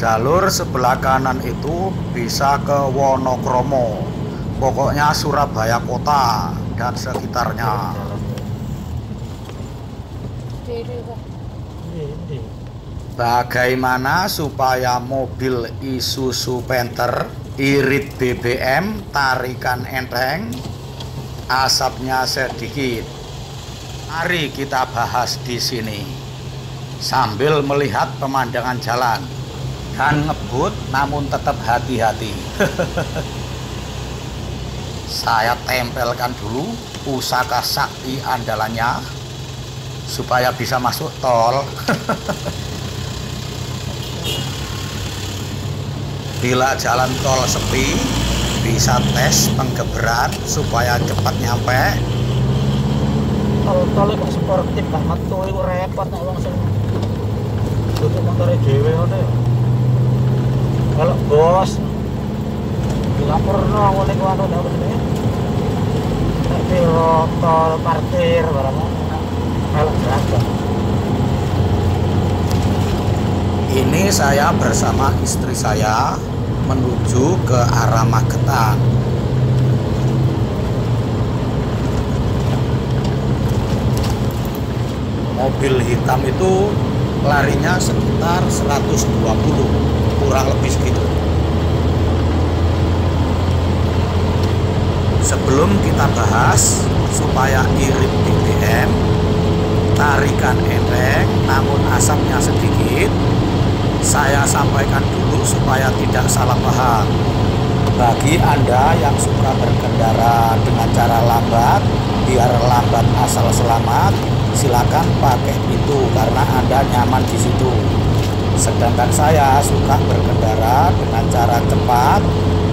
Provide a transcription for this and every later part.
Jalur sebelah kanan itu bisa ke Wonokromo, pokoknya Surabaya kota dan sekitarnya. Bagaimana supaya mobil Isuzu Panther irit BBM, tarikan enteng, asapnya sedikit? Mari kita bahas di sini sambil melihat pemandangan jalan dan ngebut, namun tetap hati-hati. Saya tempelkan dulu pusaka sakti andalannya supaya bisa masuk tol. Bila jalan tol sepi, bisa tes penggeberan supaya cepat nyampe. Tol itu sportif banget tuh, itu repot nek wong sing tutup motornya dhewe ngono ya. Kalau bos dilaporno ngene ku anu apa jenenge? Nek tol parkir barang kalau beragam. Ini saya bersama istri saya menuju ke arah Magetan. Mobil hitam itu larinya sekitar 120, kurang lebih segitu. Sebelum kita bahas supaya irit BBM, tarikan enteng namun asapnya sedikit, saya sampaikan dulu supaya tidak salah paham. Bagi Anda yang suka berkendara dengan cara lambat, biar lambat asal selamat, silakan pakai itu karena Anda nyaman di situ. Sedangkan saya suka berkendara dengan cara cepat,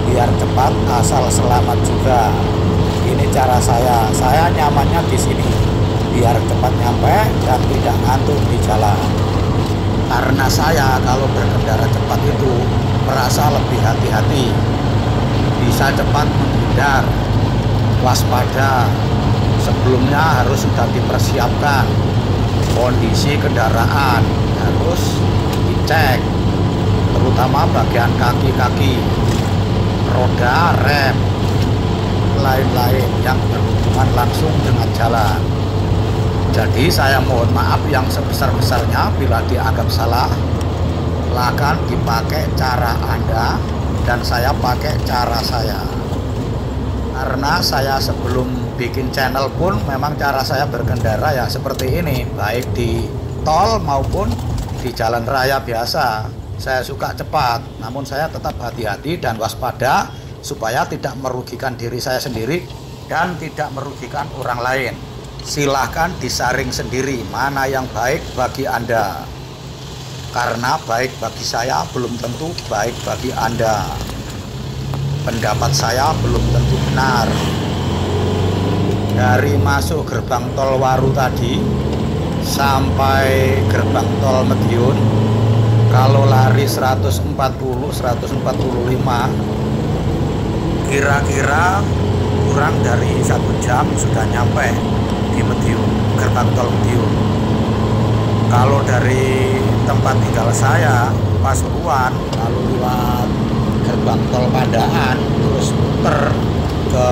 biar cepat asal selamat juga. Ini cara saya nyamannya di sini, biar cepat nyampe dan tidak ngantuk di jalan. Karena saya kalau berkendara cepat itu merasa lebih hati-hati, bisa cepat menghindar, waspada. Sebelumnya harus sudah dipersiapkan kondisi kendaraan, harus dicek, terutama bagian kaki-kaki, roda, rem, lain-lain yang berhubungan langsung dengan jalan. Jadi saya mohon maaf yang sebesar-besarnya bila dianggap salah. Silakan dipakai cara Anda dan saya pakai cara saya. Karena saya sebelum bikin channel pun memang cara saya berkendara ya seperti ini, baik di tol maupun di jalan raya biasa. Saya suka cepat, namun saya tetap hati-hati dan waspada supaya tidak merugikan diri saya sendiri dan tidak merugikan orang lain. Silahkan disaring sendiri mana yang baik bagi Anda, karena baik bagi saya belum tentu baik bagi Anda. Pendapat saya belum tentu benar. Dari masuk gerbang tol Waru tadi sampai gerbang tol Madiun, kalau lari 140, 145, kira-kira kurang dari 1 jam sudah nyampe di Madiun, gerbang tol Madiun. Kalau dari tempat tinggal saya Pasuruan, lalu lewat gerbang tol Pandaan, terus muter ke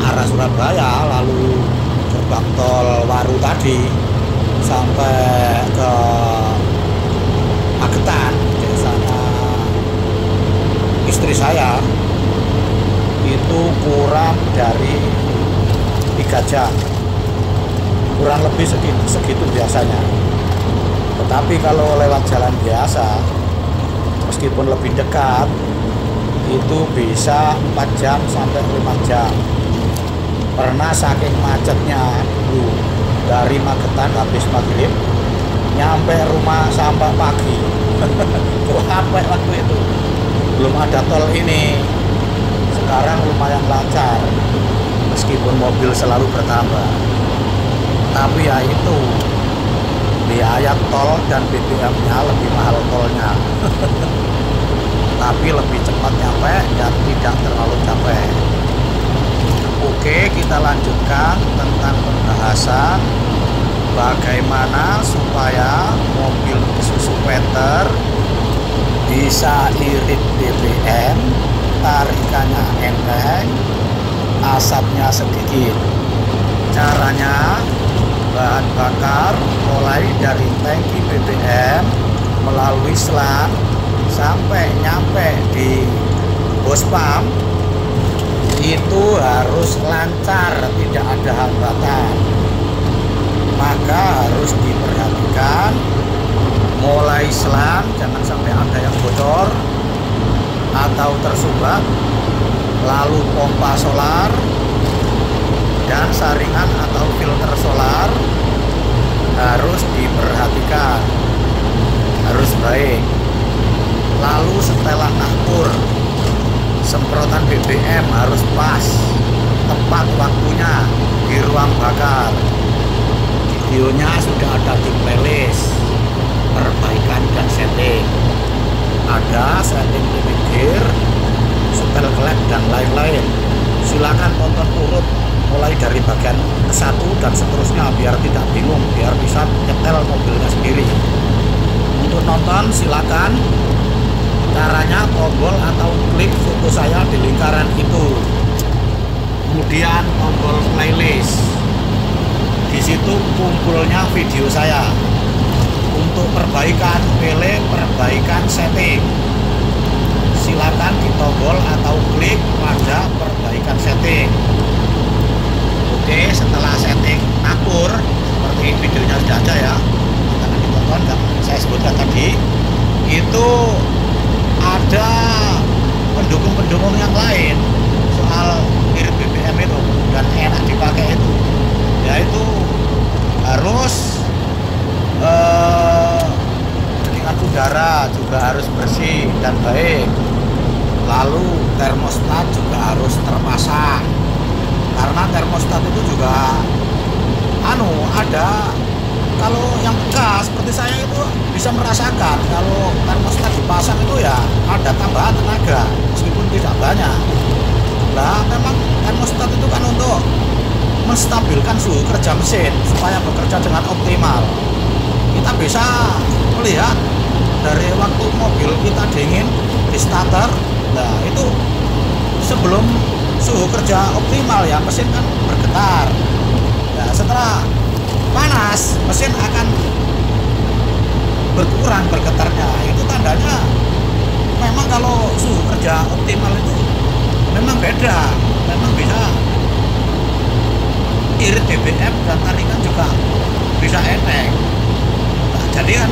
arah Surabaya, lalu gerbang tol Waru tadi sampai ke Magetan, desanya istri saya, itu kurang dari 3 jam, kurang lebih segitu biasanya. Tetapi kalau lewat jalan biasa, meskipun lebih dekat, itu bisa 4 jam sampai 5 jam. Pernah saking macetnya dulu, dari Magetan habis maghrib nyampe rumah sampai pagi. Capek waktu itu. Belum ada tol ini. Sekarang lumayan lancar, meskipun mobil selalu bertambah. Tapi ya itu, biaya tol dan BBM-nya lebih mahal tolnya. Tapi lebih cepat nyampe dan tidak terlalu capek. Oke, kita lanjutkan tentang pembahasan bagaimana supaya mobil Isuzu Panther bisa bisa irit BBM, tarikannya enteng, asapnya sedikit. Caranya, bahan bakar mulai dari tangki BBM melalui selang sampai nyampe di hose pump itu harus lancar, tidak ada hambatan. Maka harus diperhatikan mulai selang jangan sampai ada yang bocor atau tersumbat, lalu pompa solar dan saringan atau filter solar harus diperhatikan, harus baik. Lalu setelan nakpur, semprotan BBM harus pas, tepat waktunya di ruang bakar. Videonya sudah ada di playlist perbaikan dan setting, ada setting limit gear, setel klep dan lain-lain. Silakan tonton urut mulai dari bagian ke-1 dan seterusnya biar tidak bingung, biar bisa nyetel mobilnya sendiri. Untuk nonton silakan, caranya tombol atau klik foto saya di lingkaran itu, kemudian tombol playlist, di situ kumpulnya video saya. Untuk perbaikan, pilih perbaikan setting, silakan ditombol atau klik pada perbaikan setting. Oke, setelah setting nakpur seperti videonya sudah ada ya, karena ditonton saya sebutkan tadi, itu ada pendukung-pendukung yang lain soal irit BBM itu dan enak dipakai itu, yaitu harus pendingin udara juga harus bersih dan baik, lalu termostat juga harus terpasang, karena termostat itu juga ada, kalau yang bekas seperti saya itu bisa merasakan kalau termostat dipasang itu ya ada tambahan tenaga meskipun tidak banyak. Nah, memang termostat itu kan untuk menstabilkan suhu kerja mesin supaya bekerja dengan optimal. Kita bisa melihat dari waktu mobil kita dingin di starter, nah itu sebelum suhu kerja optimal ya mesin kan bergetar. Nah, setelah panas mesin akan berkurang bergetarnya. Itu tandanya memang kalau suhu kerja optimal itu memang beda, memang bisa irit BBM dan tarikan juga bisa enteng. Nah, jadi kan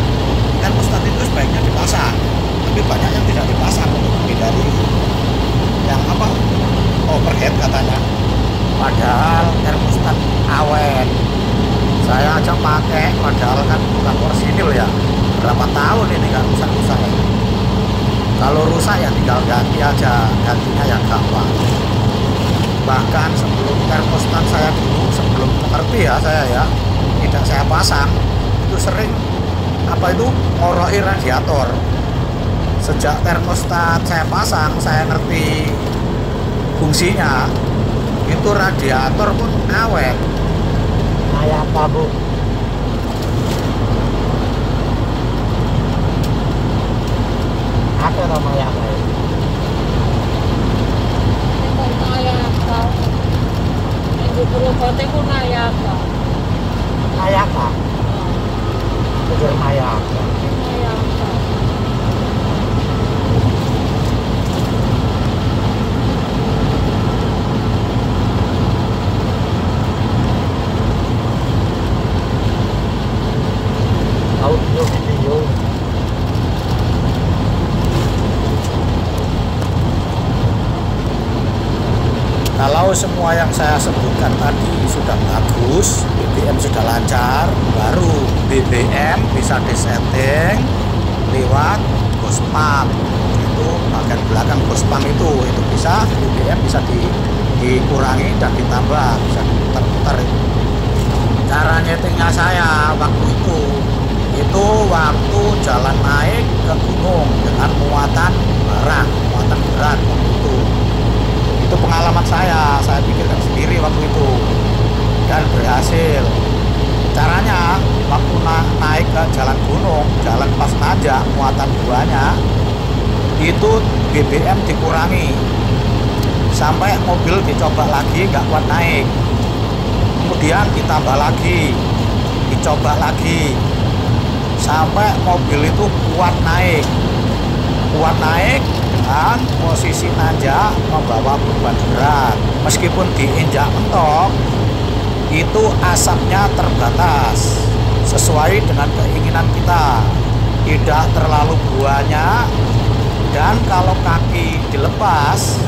termostat itu sebaiknya dipasang, tapi banyak yang tidak dipasang untuk menghindari yang overhead katanya. Padahal termostat awet, saya aja pakai, padahal kan bukan orsinil ya, berapa tahun ini kan rusak-rusak. Kalau rusak ya tinggal ganti aja, gantinya ya gampang. Bahkan sebelum termostat saya dulu, sebelum mengerti ya saya ya, tidak saya pasang, itu sering ngoroi radiator. Sejak termostat saya pasang, saya ngerti fungsinya, itu radiator pun awet. Kayak apa, Bu? Apa namanya apa ya? Nayaka. Kejar Nayaka. Audio video. Kalau semua yang saya sebutkan tadi sudah bagus, BBM sudah lancar, baru BBM bisa disetting lewat hose pump. Itu bagian belakang hose pump itu bisa BBM bisa dikurangi dan ditambah, bisa diputar-putar itu. Cara nyetingnya saya waktu itu waktu jalan naik ke gunung dengan muatan barang, muatan berat waktu itu. Itu pengalaman saya pikirkan sendiri waktu itu dan berhasil. Caranya waktu naik ke jalan gunung, jalan pas nanjak, muatan buahnya itu BBM dikurangi sampai mobil dicoba lagi nggak kuat naik, kemudian ditambah lagi, dicoba lagi sampai mobil itu kuat naik dan posisi nanjak membawa beban berat. Meskipun diinjak mentok, itu asapnya terbatas sesuai dengan keinginan kita, tidak terlalu banyak, dan kalau kaki dilepas,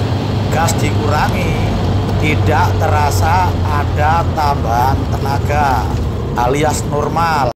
gas dikurangi, tidak terasa ada tambahan tenaga alias normal.